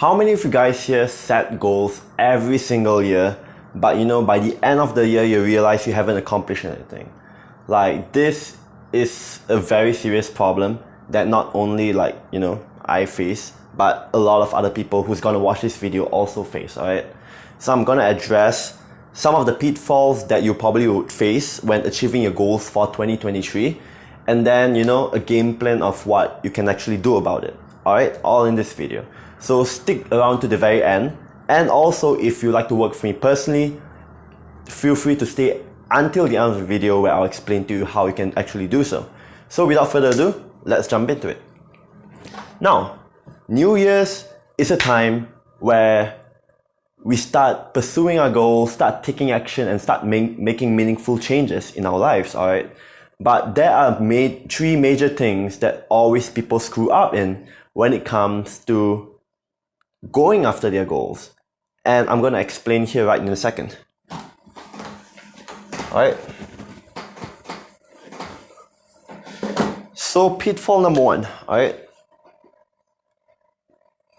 How many of you guys here set goals every single year, but by the end of the year, you realize you haven't accomplished anything? Like, this is a very serious problem that not only I face, but a lot of other people who's gonna watch this video also face, alright? So I'm gonna address some of the pitfalls that you probably would face when achieving your goals for 2023, and then, a game plan of what you can actually do about it. Alright, all in this video. So stick around to the very end. And also, if you like to work for me personally, feel free to stay until the end of the video where I'll explain to you how you can actually do so. So without further ado, let's jump into it. Now, New Year's is a time where we start pursuing our goals, start taking action, and start making meaningful changes in our lives, alright? But there are three major things that always people screw up in when it comes to going after their goals. And I'm going to explain here right in a second. Alright. So pitfall number one, alright?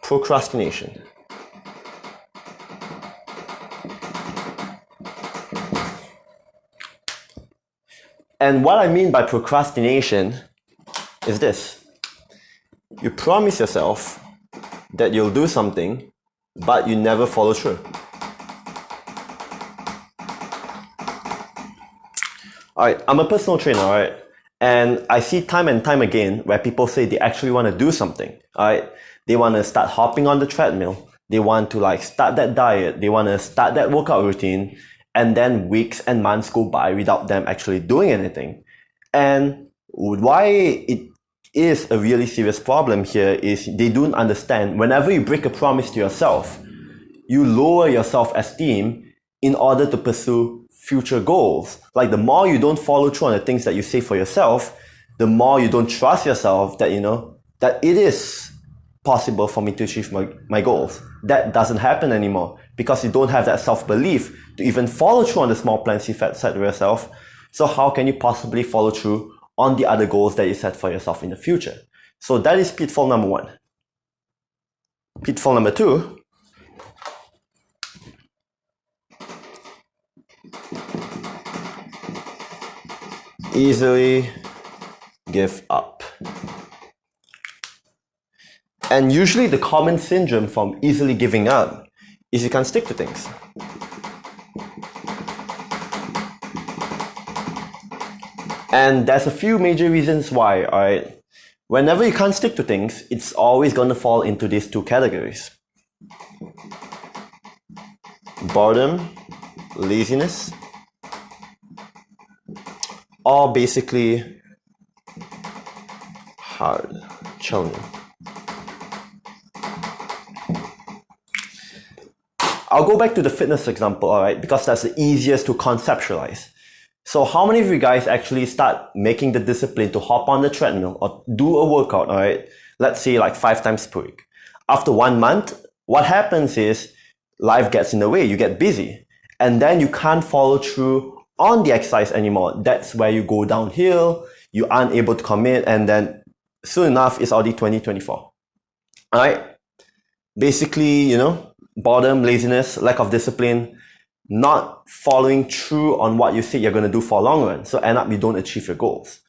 Procrastination. And what I mean by procrastination is this. You promise yourself that you'll do something, but you never follow through. Alright, I'm a personal trainer, alright? And I see time and time again where people say they actually want to do something, alright? They want to start hopping on the treadmill. They want to start that diet. They want to start that workout routine. And then weeks and months go by without them actually doing anything. And why it is a really serious problem here is they don't understand whenever you break a promise to yourself, you lower your self-esteem in order to pursue future goals. Like, the more you don't follow through on the things that you say for yourself, the more you don't trust yourself that, that it is possible for me to achieve my goals. That doesn't happen anymore because you don't have that self-belief to even follow through on the small plans you set for yourself. So how can you possibly follow through on the other goals that you set for yourself in the future? So that is pitfall number one. Pitfall number two, easily give up. And usually the common syndrome from easily giving up is you can't stick to things. And there's a few major reasons why, alright? Whenever you can't stick to things, it's always going to fall into these two categories. Boredom, laziness, or basically hard, challenging. I'll go back to the fitness example, alright, because that's the easiest to conceptualize. So how many of you guys actually start making the discipline to hop on the treadmill or do a workout, alright? Let's say 5 times per week. After 1 month, what happens is life gets in the way, you get busy, and then you can't follow through on the exercise anymore. That's where you go downhill, you aren't able to commit, and then soon enough, it's already 2024. Alright? Basically, boredom, laziness, lack of discipline, not following through on what you say you're going to do for a long run. So end up you don't achieve your goals.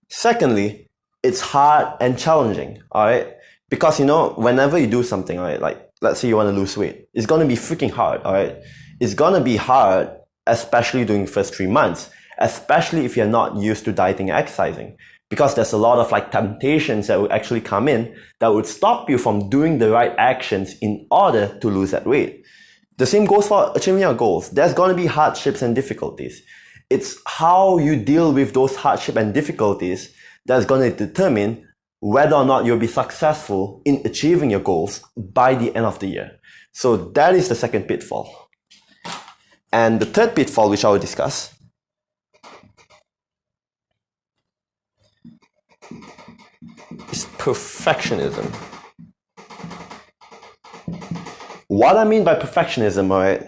Secondly, it's hard and challenging, alright? Because whenever you do something, alright, let's say you want to lose weight, it's going to be freaking hard, alright? It's going to be hard, especially during the first 3 months, especially if you're not used to dieting and exercising. Because there's a lot of temptations that will actually come in that would stop you from doing the right actions in order to lose that weight. The same goes for achieving your goals. There's going to be hardships and difficulties. It's how you deal with those hardships and difficulties that's going to determine whether or not you'll be successful in achieving your goals by the end of the year. So that is the second pitfall. And the third pitfall, which I will discuss, is perfectionism. What I mean by perfectionism, alright,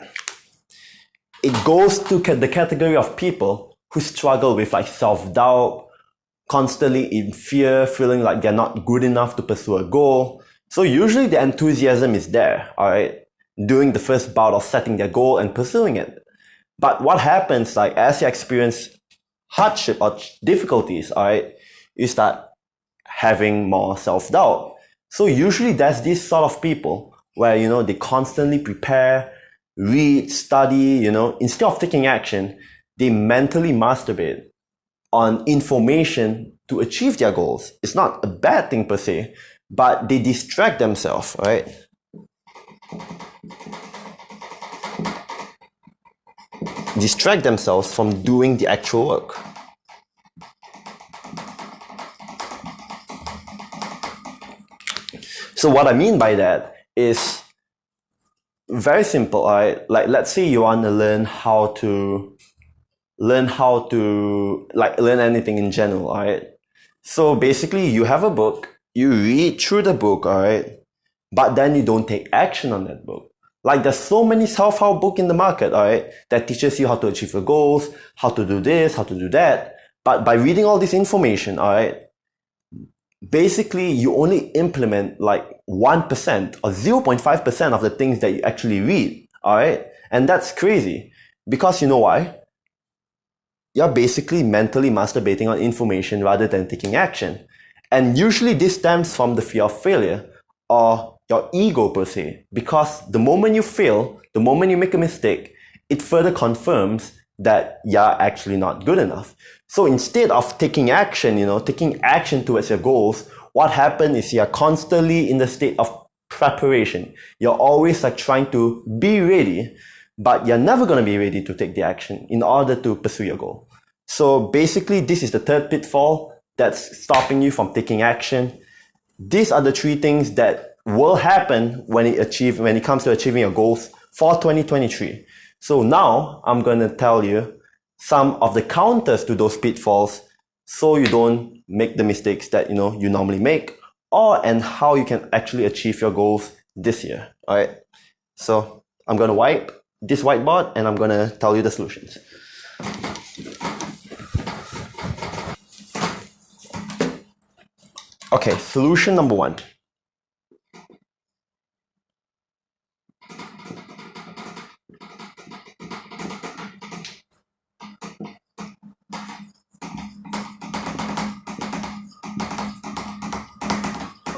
it goes to the category of people who struggle with self-doubt, constantly in fear, feeling like they're not good enough to pursue a goal, So usually the enthusiasm is there, all right, during the first bout of setting their goal and pursuing it. But what happens, like as you experience hardship or difficulties, all right, you start having more self-doubt. So usually there's these sort of people where, they constantly prepare, read, study, instead of taking action, they mentally masturbate on information to achieve their goals. It's not a bad thing per se, but they distract themselves, right? Distract themselves from doing the actual work. So what I mean by that is very simple, all right? Like, let's say you want to learn how to learn anything in general, all right? So basically you have a book, you read through the book, all right? But then you don't take action on that book. Like, there's so many self-help books in the market, all right, that teaches you how to achieve your goals, how to do this, how to do that. But by reading all this information, all right, basically you only implement like 1% or 0.5% of the things that you actually read, all right? And that's crazy because you know why? You're basically mentally masturbating on information rather than taking action. And usually this stems from the fear of failure or your ego per se, because the moment you fail, the moment you make a mistake, it further confirms that you're actually not good enough. So instead of taking action, taking action towards your goals, what happens is you're constantly in the state of preparation. You're always like trying to be ready, but you're never going to be ready to take the action in order to pursue your goal. So basically, this is the third pitfall that's stopping you from taking action. These are the three things that will happen when it comes to achieving your goals for 2023. So now I'm going to tell you some of the counters to those pitfalls so you don't make the mistakes that you normally make, and how you can actually achieve your goals this year. All right. So I'm going to wipe this whiteboard and I'm going to tell you the solutions. Okay, solution number 1.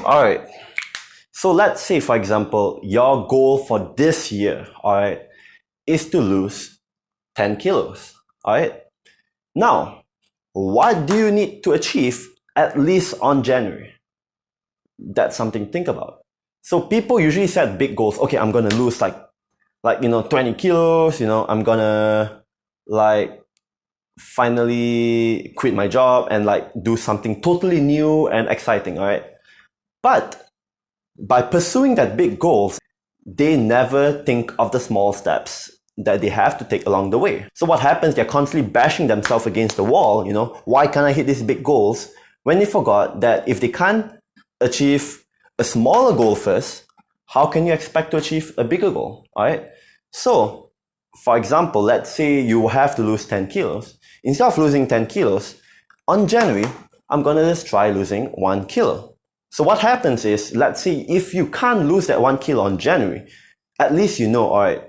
All right. So let's say, for example, your goal for this year, all right, is to lose 10 kilos. All right. Now, what do you need to achieve at least on January? That's something to think about. So people usually set big goals. Okay, I'm gonna lose like 20 kilos. I'm gonna finally quit my job and do something totally new and exciting. All right. But by pursuing that big goals, they never think of the small steps that they have to take along the way. So what happens, they're constantly bashing themselves against the wall, why can't I hit these big goals? When they forgot that if they can't achieve a smaller goal first, how can you expect to achieve a bigger goal, all right? So, for example, let's say you have to lose 10 kilos. Instead of losing 10 kilos, on January, I'm gonna just try losing 1 kilo. So what happens is, let's say if you can't lose that 1 kilo on January, at least all right,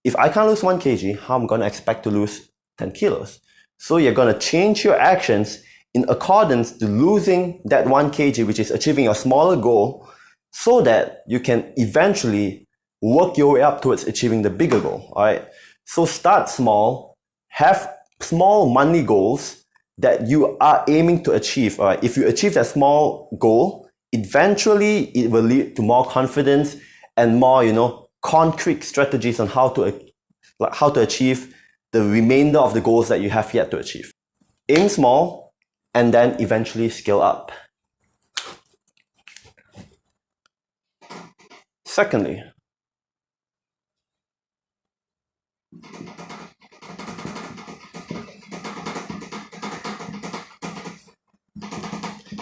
if I can't lose 1 kg, how am I going to expect to lose 10 kilos? So you're going to change your actions in accordance to losing that 1 kg, which is achieving a smaller goal, so that you can eventually work your way up towards achieving the bigger goal, all right? So start small, have small monthly goals that you are aiming to achieve, all right? If you achieve that small goal, eventually it will lead to more confidence and more, concrete strategies on how to achieve the remainder of the goals that you have yet to achieve. Aim small and then eventually scale up. Secondly,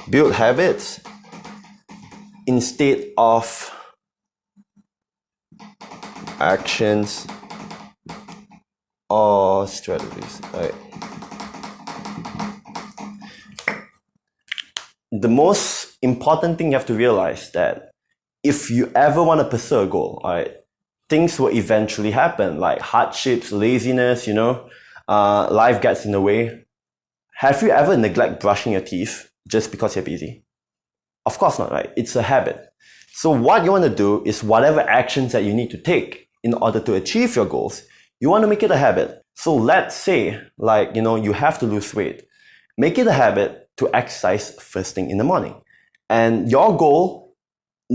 build habits instead of actions or strategies, right? The most important thing you have to realize that if you ever want to pursue a goal, all right, things will eventually happen, like hardships, laziness, life gets in the way. Have you ever neglected brushing your teeth just because you're busy? Of course not, right? It's a habit. So what you want to do is whatever actions that you need to take in order to achieve your goals, you want to make it a habit. So let's say, you have to lose weight. Make it a habit to exercise first thing in the morning. And your goal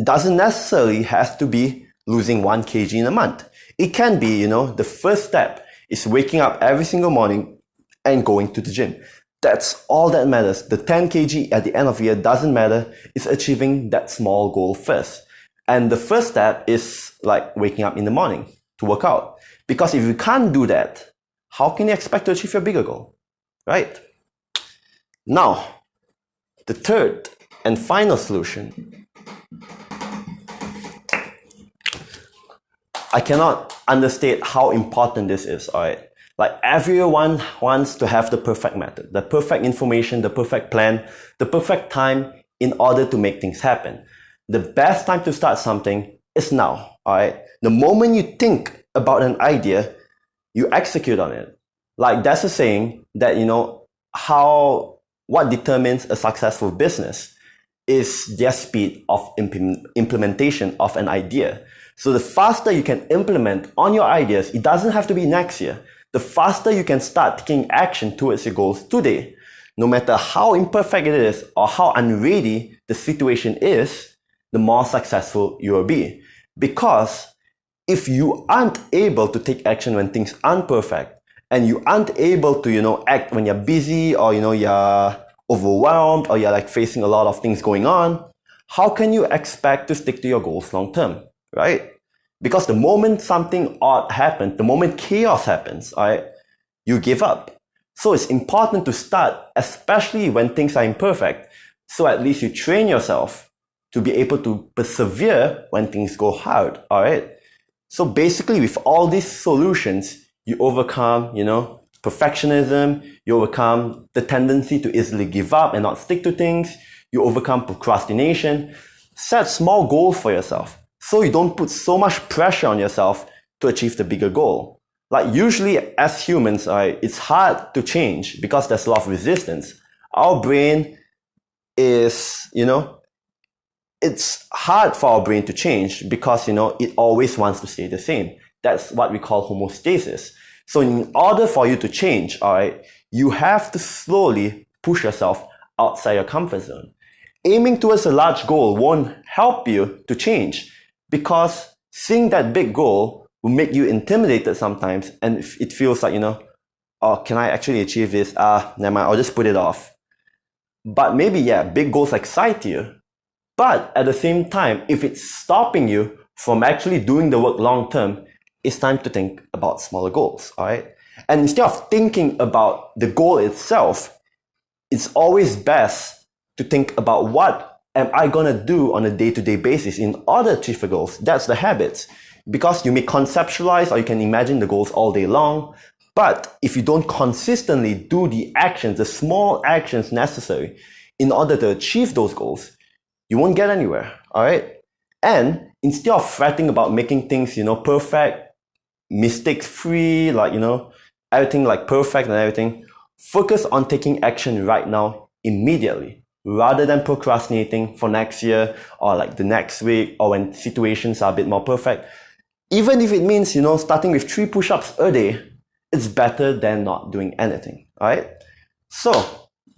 doesn't necessarily have to be losing 1 kg in a month. It can be, the first step is waking up every single morning and going to the gym. That's all that matters. The 10 kg at the end of the year doesn't matter. It's achieving that small goal first. And the first step is like waking up in the morning to work out. Because if you can't do that, how can you expect to achieve your bigger goal? Right? Now, the third and final solution. I cannot understate how important this is, alright? Like everyone wants to have the perfect method, the perfect information, the perfect plan, the perfect time in order to make things happen. The best time to start something is now, alright? The moment you think about an idea, you execute on it. Like there's a saying that, what determines a successful business is their speed of implementation of an idea. So the faster you can implement on your ideas, it doesn't have to be next year. The faster you can start taking action towards your goals today, no matter how imperfect it is or how unready the situation is, the more successful you will be. Because if you aren't able to take action when things aren't perfect, and you aren't able to, act when you're busy or, you're overwhelmed or you're facing a lot of things going on, how can you expect to stick to your goals long term, right? Because the moment something odd happens, the moment chaos happens, right, you give up. So it's important to start, especially when things are imperfect, so at least you train yourself to be able to persevere when things go hard, alright? So basically with all these solutions, you overcome, perfectionism, you overcome the tendency to easily give up and not stick to things, you overcome procrastination. Set small goals for yourself so you don't put so much pressure on yourself to achieve the bigger goal. Like usually as humans, it's hard to change because there's a lot of resistance. Our brain is, it's hard for our brain to change because, it always wants to stay the same. That's what we call homeostasis. So in order for you to change, you have to slowly push yourself outside your comfort zone. Aiming towards a large goal won't help you to change because seeing that big goal will make you intimidated sometimes and it feels like, oh, can I actually achieve this? Never mind, I'll just put it off. But maybe, big goals excite you. But at the same time, if it's stopping you from actually doing the work long term, it's time to think about smaller goals, alright? And instead of thinking about the goal itself, it's always best to think about what am I gonna do on a day-to-day basis in order to achieve the goals. That's the habits. Because you may conceptualize or you can imagine the goals all day long, but if you don't consistently do the actions, the small actions necessary in order to achieve those goals, you won't get anywhere, alright? And instead of fretting about making things, perfect, mistakes-free, everything perfect and everything, focus on taking action right now, immediately, rather than procrastinating for next year or the next week or when situations are a bit more perfect. Even if it means, starting with 3 push-ups a day, it's better than not doing anything, alright? So,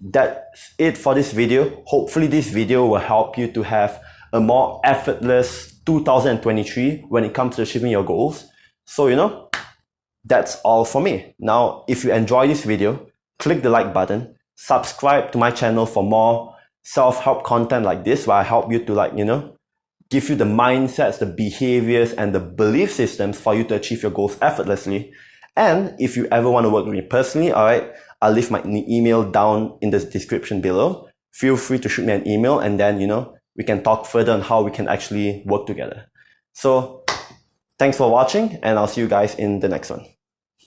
that's it for this video. Hopefully this video will help you to have a more effortless 2023 when it comes to achieving your goals. So, that's all for me. Now, if you enjoy this video, click the like button, subscribe to my channel for more self-help content like this, where I help you to give you the mindsets, the behaviors, and the belief systems for you to achieve your goals effortlessly. And if you ever want to work with me personally, alright, I'll leave my email down in the description below. Feel free to shoot me an email and then, we can talk further on how we can actually work together. So, thanks for watching and I'll see you guys in the next one.